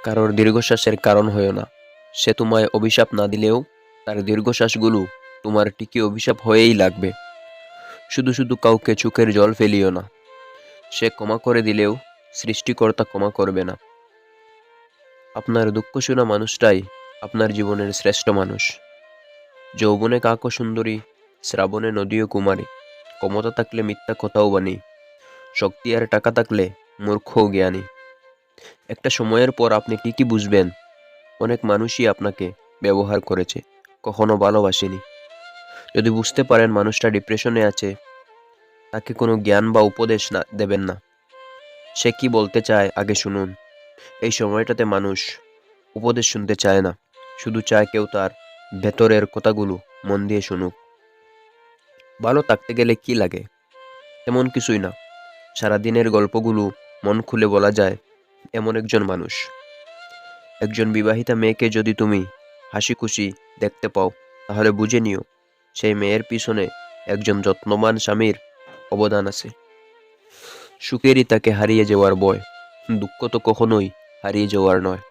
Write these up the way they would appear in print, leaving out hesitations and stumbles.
কারোর দীর্ঘশ্বাসের কারণ হয়ো না। সে তোমায় অভিশাপ না দিলেও তার দীর্ঘশ্বাসগুলো তোমার ঠিকই অভিশাপ হয়েই লাগবে। শুধু শুধু কাউকে চোখের জল ফেলিও না। সে ক্ষমা করে দিলেও সৃষ্টিকর্তা ক্ষমা করবে না। আপনার দুঃখ শোনা মানুষটাই আপনার জীবনের শ্রেষ্ঠ মানুষ। যৌবনে কাকও সুন্দরী, শ্রাবণে নদীও কুমারী। ক্ষমতা থাকলে মিথ্যা কথাও বাণী, শক্তি আর টাকা থাকলে মূর্খও জ্ঞানী। একটা সময়ের পর আপনি ঠিকই বুঝবেন, অনেক মানুষই আপনাকে ব্যবহার করেছে, কখনো ভালোবাসেনি। যদি বুঝতে পারেন মানুষটা ডিপ্রেশনে আছে, তাকে কোনো জ্ঞান বা উপদেশ না দেবেন না। সে কি বলতে চায় আগে শুনুন। এই সময়টাতে মানুষ উপদেশ শুনতে চায় না, শুধু চায় কেউ তার ভেতরের কথাগুলো মন দিয়ে শুনুক। ভালো থাকতে গেলে কি লাগে? তেমন কিছুই না। সারাদিনের গল্পগুলো মন খুলে বলা যায় এমন একজন মানুষ। একজন বিবাহিতা মেয়েকে যদি তুমি হাসি খুশি দেখতে পাও, তাহলে বুঝে নিও সেই মেয়ের পিছনে একজন যত্নবান স্বামীর অবদান আছে। সুখেরই তাকে হারিয়ে যাওয়ার ভয়, দুঃখ তো কখনোই হারিয়ে যাওয়ার নয়।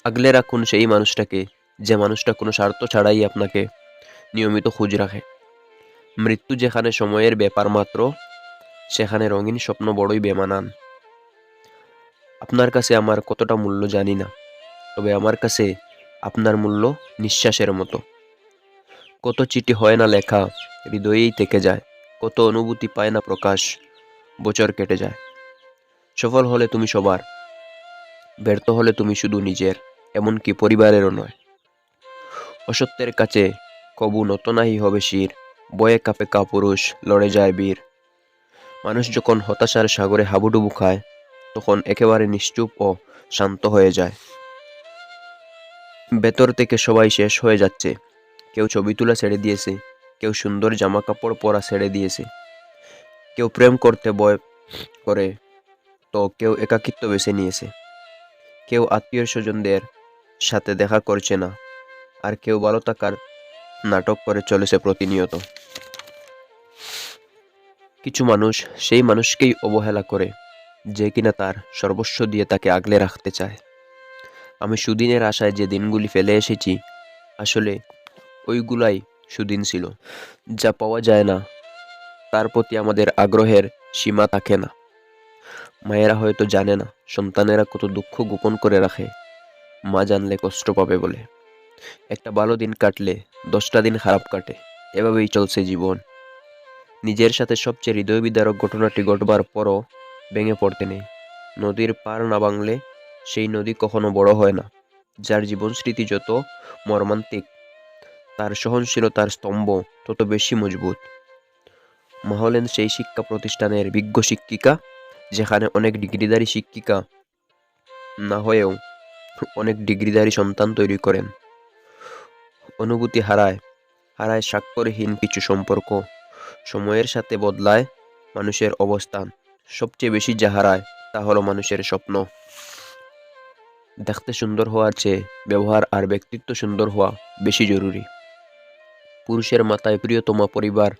আগলে রাখুন সেই মানুষটাকে, যে মানুষটা কোনো স্বার্থ ছাড়াই আপনাকে নিয়মিত খোঁজ রাখে। মৃত্যু যেখানে সময়ের ব্যাপার মাত্র, সেখানে রঙিন স্বপ্ন বড়ই বেমানান। আপনার কাছে আমার কতটা মূল্য জানি না, তবে আমার কাছে আপনার মূল্য নিঃশ্বাসের মতো। কত চিঠি হয় না লেখা, হৃদয়েই থেকে যায়। কত অনুভূতি পায় না প্রকাশ, বছর কেটে যায়। সফল হলে তুমি সবার, ব্যর্থ হলে তুমি শুধু নিজের, এমনকি পরিবারেরও নয়। অসত্যের কাছে কবু নত নাহি হবে শির, বয়ে কাপে কাপুরুষ লড়ে যায় বীর। মানুষ যখন হতাশার সাগরে হাবুডুবু খায়, তখন একেবারে নিশ্চুপ ও শান্ত হয়ে যায়। ভেতর থেকে সবাই শেষ হয়ে যাচ্ছে। কেউ ছবি তোলা ছেড়ে দিয়েছে, কেউ সুন্দর জামা কাপড় পরা ছেড়ে দিয়েছে, কেউ প্রেম করতে ভয় করে, তো কেউ একাকিত্ব বেছে নিয়েছে। কেউ আত্মীয় স্বজনদের সাথে দেখা করছে না, আর কেউ ভালো থাকার নাটক করে চলেছে প্রতিনিয়ত। কিছু মানুষ সেই মানুষকেই অবহেলা করে, যে কিনা তার সর্বস্ব দিয়ে তাকে আগলে রাখতে চায়। আমি সুদিনের আশায় যে দিনগুলি ফেলে এসেছি, আসলে ওইগুলাই সুদিন ছিল। যা পাওয়া যায় না, তার প্রতি আমাদের আগ্রহের সীমা থাকে না। মায়েরা হয়তো জানে না সন্তানেরা কত দুঃখ গোপন করে রাখে, মা জানলে কষ্ট পাবে বলে। একটা ভালো দিন কাটলে 10টা দিন খারাপ কাটে, এভাবেই চলছে জীবন। নিজের সাথে সবচেয়ে হৃদয় বিদারক ঘটনাটি ঘটবার পরও ভেঙে পড়তে নেই। নদীর পার না ভাঙলে সেই নদী কখনো বড় হয় না। যার জীবন স্মৃতি যত মর্মান্তিক, তার সহনশীলতার স্তম্ভ তত বেশি মজবুত। মা হলেন সেই শিক্ষা প্রতিষ্ঠানের বিজ্ঞ শিক্ষিকা, যেখানে অনেক ডিগ্রিধারী শিক্ষিকা না হয়েও অনেক ডিগ্রিধারী সন্তান তৈরি করেন। অনুভূতি হারায়, হারায় স্বাক্ষরহীন কিছু সম্পর্ক। সময়ের সাথে বদলায় মানুষের অবস্থান। সবচেয়ে বেশি যা হারায়, তা হলো মানুষের স্বপ্ন। দেখতে সুন্দর হওয়ার চেয়ে ব্যবহার আর ব্যক্তিত্ব সুন্দর হওয়া বেশি জরুরি। পুরুষের মাথায় প্রিয়তমা পরিবার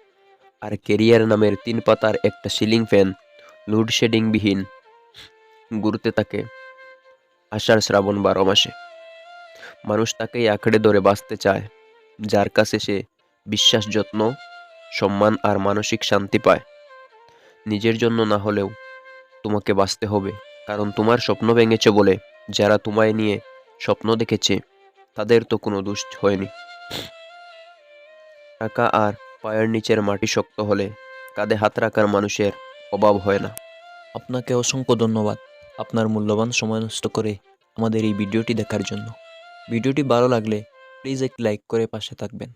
আর কেরিয়ার নামের 3 পাতার একটা সিলিং ফ্যান লোডশেডিংবিহীন ঘুরতে থাকে আষাঢ় শ্রাবণ 12 মাসে। মানুষ তাকেই আঁকড়ে ধরে বাঁচতে চায়, যার কাছে সে বিশ্বাস, যত্ন, সম্মান আর মানসিক শান্তি পায়। নিজের জন্য না হলেও তোমাকে বাঁচতে হবে, কারণ তোমার স্বপ্ন ভেঙেছে বলে যারা তোমায় নিয়ে স্বপ্ন দেখেছে, তাদের তো কোনো দোষ হয়নি। টাকা আর পায়ের নিচের মাটি শক্ত হলে কাঁধে হাত রাখার মানুষের অভাব হয় না। আপনাকে অসংখ্য ধন্যবাদ আপনার মূল্যবান সময় নষ্ট করে আমাদের এই ভিডিওটি দেখার জন্য। ভিডিওটি ভালো লাগলে প্লিজ একটি লাইক করে পাশে থাকবেন।